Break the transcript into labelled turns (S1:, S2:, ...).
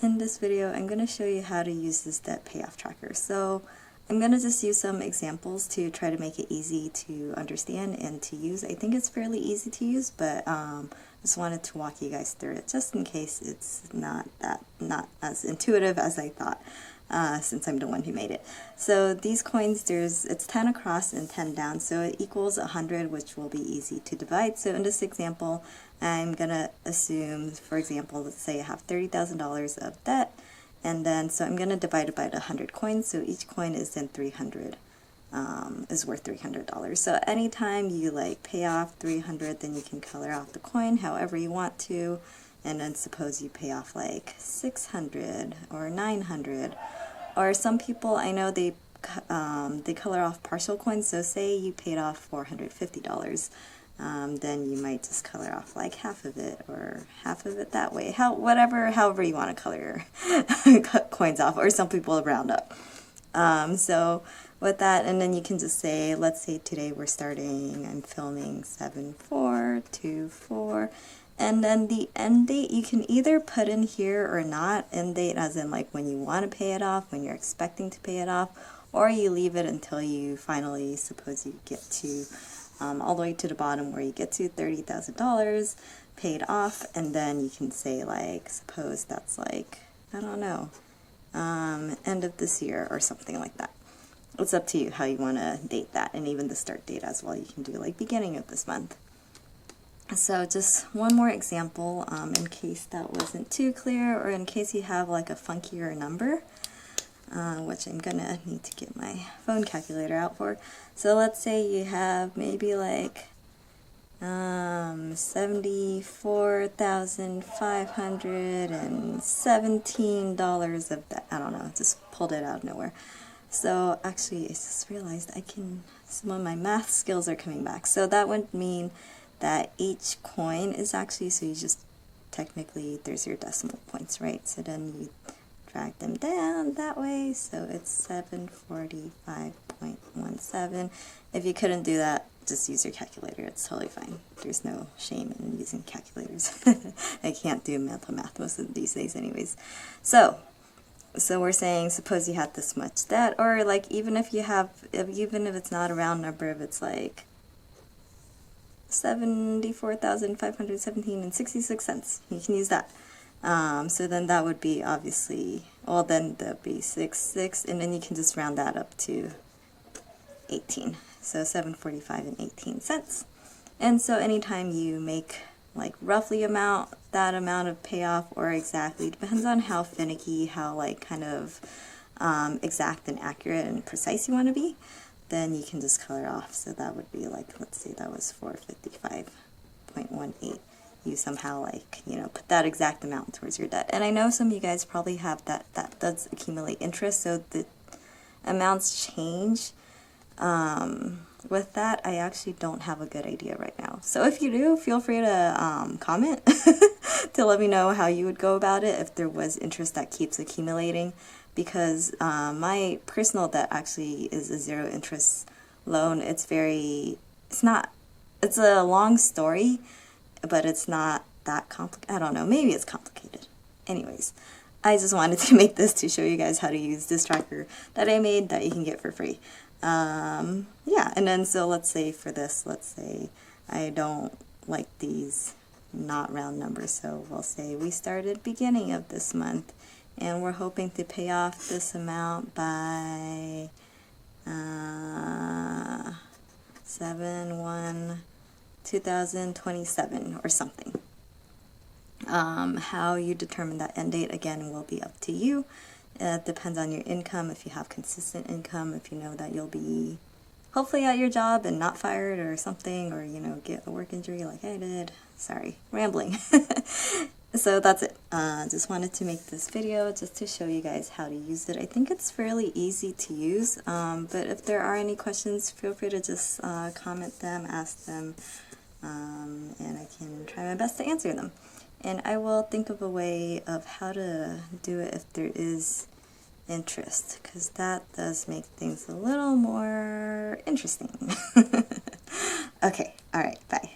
S1: in this video, I'm going to show you how to use this debt payoff tracker. So I'm going to just use some examples to try to make it easy to understand and to use. I think it's fairly easy to use, but just wanted to walk you guys through it just in case it's not as intuitive as I thought, since I'm the one who made it. So these coins, it's 10 across and 10 down, so it equals 100, which will be easy to divide. So in this example, I'm gonna assume, for example, let's say I have $30,000 of debt, and then so I'm gonna divide it by the 100 coins. So each coin is then 300. Is worth $300. So anytime you like pay off 300, then you can color out the coin however you want to, and then suppose you pay off like 600 or 900, or some people I know they color off partial coins. So say you paid off $450, then you might just color off like half of it or half of it that way. However you want to color your coins off, or some people round up. So with that, and then you can just say, let's say today I'm filming 7/4/24, and then the end date you can either put in here or not. End date as in like when you want to pay it off, when you're expecting to pay it off, or you leave it until you finally, suppose you get to all the way to the bottom where you get to $30,000 paid off, and then you can say like, suppose that's like, I don't know, end of this year or something like that. It's up to you how you want to date that, and even the start date as well. You can do like beginning of this month. So just one more example, in case that wasn't too clear, or in case you have like a funkier number, which I'm gonna need to get my phone calculator out for. So let's say you have maybe like $74,517 of that. I don't know, just pulled it out of nowhere. So actually, I just realized some of my math skills are coming back. So that would mean that each coin is actually, so you just, technically, there's your decimal points, right? So then you drag them down that way, so it's 745.17. If you couldn't do that, just use your calculator. It's totally fine. There's no shame in using calculators. I can't do mental math most of these days anyways. So we're saying, suppose you had this much debt, or like even if it's not a round number, if it's like 74,517.66, you can use that. So then that would be obviously, well then that'd be 6, and then you can just round that up to 18. So 745.18. And so anytime you make like roughly that amount of payoff, or exactly, depends on how finicky, how like kind of exact and accurate and precise you want to be, then you can just color off. So that would be like, let's say that was 455.18. You somehow like, put that exact amount towards your debt. And I know some of you guys probably have that does accumulate interest, so the amounts change. With that, I actually don't have a good idea right now. So if you do, feel free to comment to let me know how you would go about it if there was interest that keeps accumulating, because my personal debt actually is a zero interest loan. It's a long story, but it's not that complicated. I don't know, maybe it's complicated. Anyways, I just wanted to make this to show you guys how to use this tracker that I made that you can get for free. Yeah, and then so let's say for this, let's say I don't like these not round numbers, so we'll say we started beginning of this month, and we're hoping to pay off this amount by 7/1/2027 or something. How you determine that end date, again, will be up to you. It depends on your income, if you have consistent income, if you know that you'll be hopefully at your job and not fired or something, or get a work injury like I did. Sorry, rambling. So that's it. Just wanted to make this video just to show you guys how to use it. I think it's fairly easy to use, but if there are any questions, feel free to just comment them, ask them, and I can try my best to answer them. And I will think of a way of how to do it if there is interest, because that does make things a little more interesting. Okay, alright, bye.